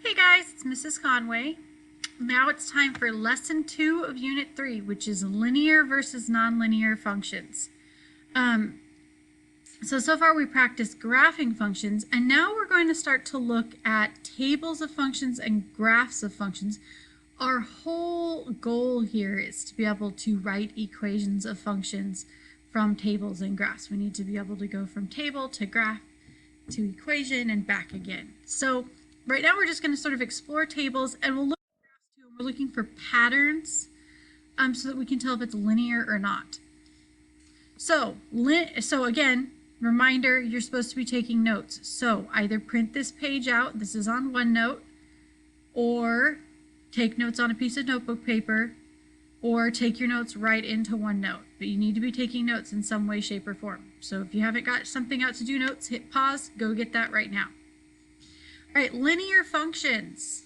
Hey guys, it's Mrs. Conway. Now it's time for lesson 2 of unit 3, which is linear versus nonlinear functions. So far we practiced graphing functions, and now we're going to start to look at tables of functions and graphs of functions. Our whole goal here is to be able to write equations of functions from tables and graphs. We need to be able to go from table to graph to equation and back again. So right now we're just going to sort of explore tables, and we'll look at graphs too. We're looking for patterns so that we can tell if it's linear or not. So again, reminder, you're supposed to be taking notes. So either print this page out, this is on OneNote, or take notes on a piece of notebook paper, or take your notes right into OneNote. But you need to be taking notes in some way, shape, or form. So if you haven't got something out to do notes, hit pause, go get that right now. All right, linear functions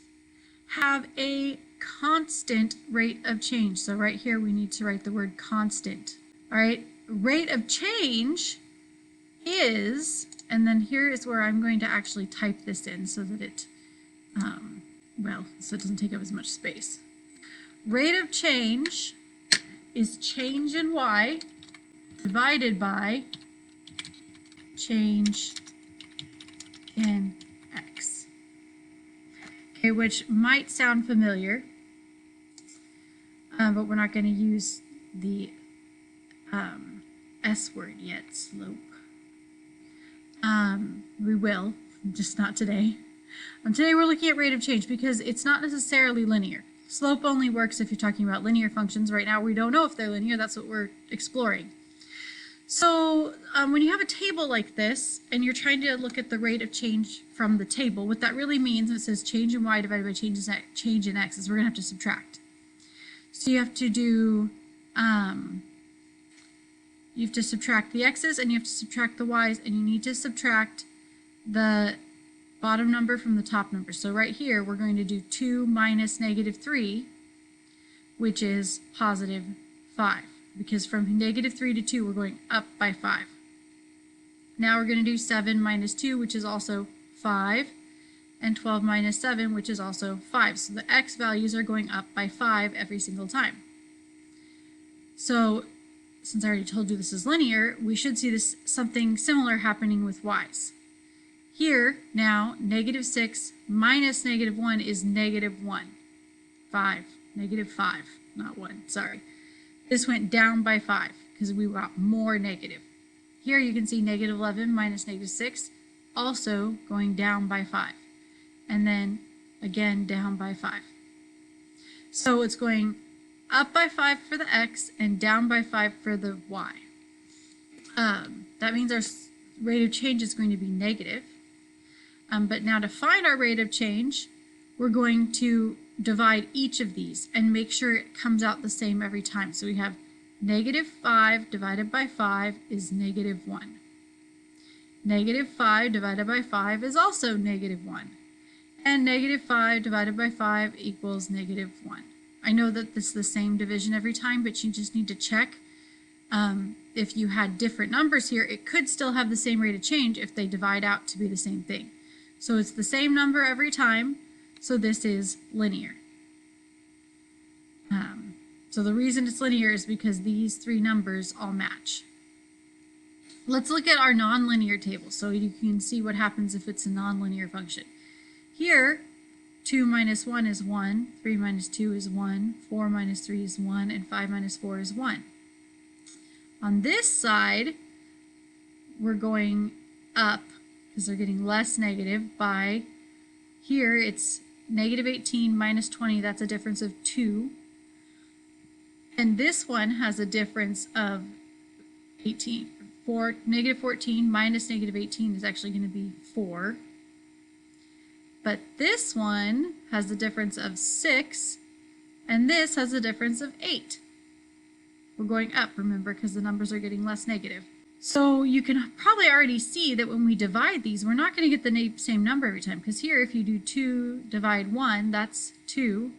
have a constant rate of change. So right here we need to write the word constant. All right, rate of change is, and then here is where I'm going to actually type this in so that it, so it doesn't take up as much space. Rate of change is change in y divided by change in x. Okay, which might sound familiar, but we're not going to use the S word yet, slope. We will, just not today. Today we're looking at rate of change because it's not necessarily linear. Slope only works if you're talking about linear functions. Right now we don't know if they're linear. That's what we're exploring. So when you have a table like this and you're trying to look at the rate of change from the table, what that really means, it says change in y divided by change in x, is we're going to have to subtract. So you have to do, you have to subtract the x's and you have to subtract the y's, and you need to subtract the bottom number from the top number. So right here we're going to do 2 minus negative 3, which is positive 5. Because from negative 3 to 2 we're going up by 5. Now we're going to do 7 minus 2, which is also 5, and 12 minus 7, which is also 5. So the x values are going up by 5 every single time. So since I already told you this is linear, we should see this something similar happening with y's. Here now, negative 6 minus negative 1 is negative 1. 5, negative 5, not 1, sorry. This went down by 5 because we got more negative. Here you can see negative 11 minus negative 6 also going down by 5. And then again down by 5. So it's going up by 5 for the x and down by 5 for the y. That means our rate of change is going to be negative. But now to find our rate of change, we're going to divide each of these and make sure it comes out the same every time. So we have negative 5 divided by 5 is negative 1. Negative 5 divided by 5 is also negative 1. And negative 5 divided by 5 equals negative 1. I know that this is the same division every time, but you just need to check. If you had different numbers here, it could still have the same rate of change if they divide out to be the same thing. So it's the same number every time. So this is linear. So the reason it's linear is because these three numbers all match. Let's look at our nonlinear table so you can see what happens if it's a nonlinear function. Here, 2 minus 1 is 1, 3 minus 2 is 1, 4 minus 3 is 1, and 5 minus 4 is 1. On this side, we're going up because they're getting less negative by, here it's negative 18 minus 20, that's a difference of 2. And this one has a difference of 18. Negative 14 minus negative 18 is actually going to be 4. But this one has a difference of 6, and this has a difference of 8. We're going up, remember, because the numbers are getting less negative. So you can probably already see that when we divide these, we're not going to get the same number every time, because here if you do 2 divide 1, that's 2.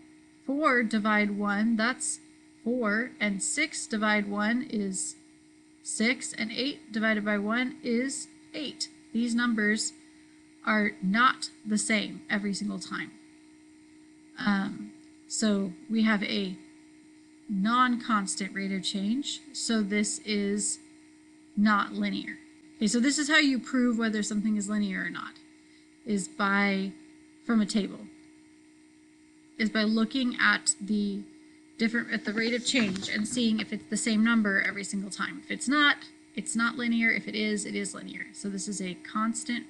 4 divide 1, that's 4. And 6 divide 1 is 6. And 8 divided by 1 is 8. These numbers are not the same every single time. So we have a non-constant rate of change, so this is not linear. Okay, so this is how you prove whether something is linear or not, is from a table, is by looking at the rate of change and seeing if it's the same number every single time. If it's not linear. If it is linear. So this is a constant,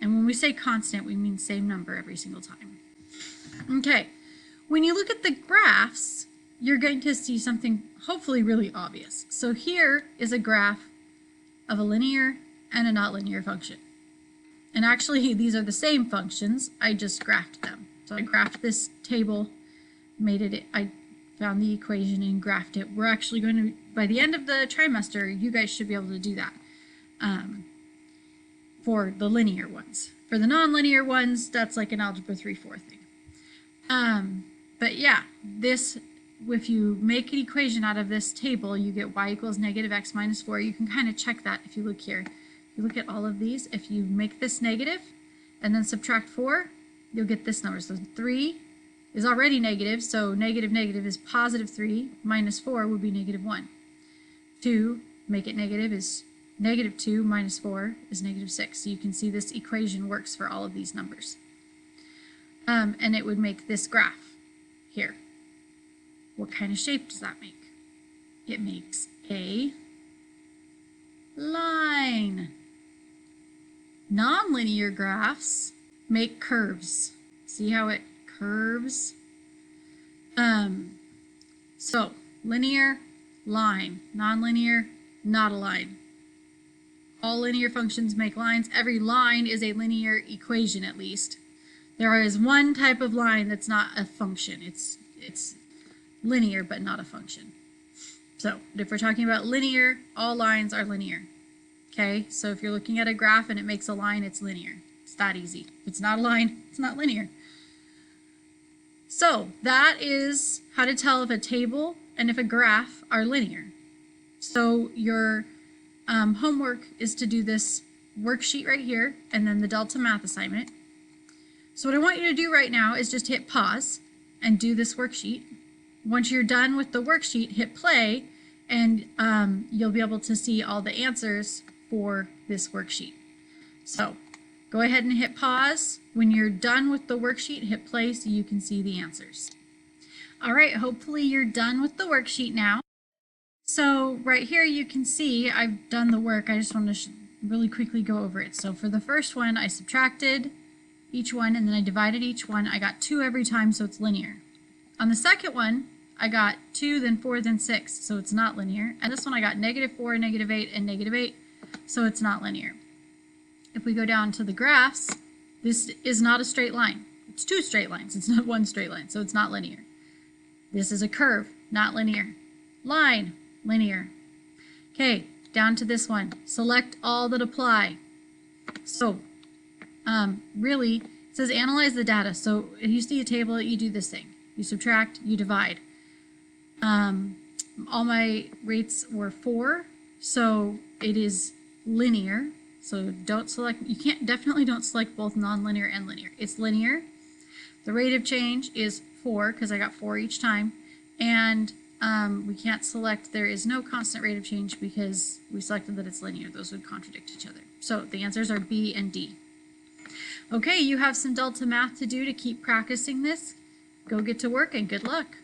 and when we say constant, we mean same number every single time. Okay, when you look at the graphs, you're going to see something hopefully really obvious. So here is a graph of a linear and a not linear function. And actually, these are the same functions. I just graphed them. So I graphed this table, I found the equation and graphed it. We're actually going to, by the end of the trimester, you guys should be able to do that for the linear ones. For the nonlinear ones, that's like an Algebra 3-4 thing. But yeah, if you make an equation out of this table, you get y equals negative x minus 4. You can kind of check that if you look here. If you look at all of these, if you make this negative and then subtract 4, you'll get this number. So 3 is already negative, so negative negative is positive 3, minus 4 would be negative 1. 2, make it negative, is negative 2, minus 4 is negative 6. So you can see this equation works for all of these numbers. And it would make this graph here. What kind of shape does that make? It makes a line. Nonlinear graphs make curves. See how it curves? So linear, line. Nonlinear, not a line. All linear functions make lines. Every line is a linear equation at least. There is one type of line that's not a function. It's linear but not a function. So if we're talking about linear, all lines are linear. Okay, so if you're looking at a graph and it makes a line, it's linear. It's that easy. If it's not a line, it's not linear. So that is how to tell if a table and if a graph are linear. So your homework is to do this worksheet right here and then the Delta Math assignment. So what I want you to do right now is just hit pause and do this worksheet. Once you're done with the worksheet, hit play and you'll be able to see all the answers for this worksheet. So go ahead and hit pause. When you're done with the worksheet, hit play so you can see the answers. All right, hopefully you're done with the worksheet now. So right here you can see I've done the work. I just want to really quickly go over it. So for the first one, I subtracted each one and then I divided each one. I got 2 every time, so it's linear. On the second one, I got 2, then 4, then 6, so it's not linear. And this one I got negative 4, negative 8, and negative 8, so it's not linear. If we go down to the graphs, this is not a straight line. It's 2 straight lines. It's not 1 straight line, so it's not linear. This is a curve, not linear. Line, linear. Okay, down to this one. Select all that apply. So, really, it says analyze the data. So if you see a table, you do this thing. You subtract, you divide. All my rates were 4, so it is linear. So don't select, definitely don't select both nonlinear and linear. It's linear. The rate of change is 4 because I got 4 each time. And we can't select, there is no constant rate of change because we selected that it's linear. Those would contradict each other. So the answers are B and D. Okay, you have some Delta Math to do to keep practicing this. Go get to work and good luck.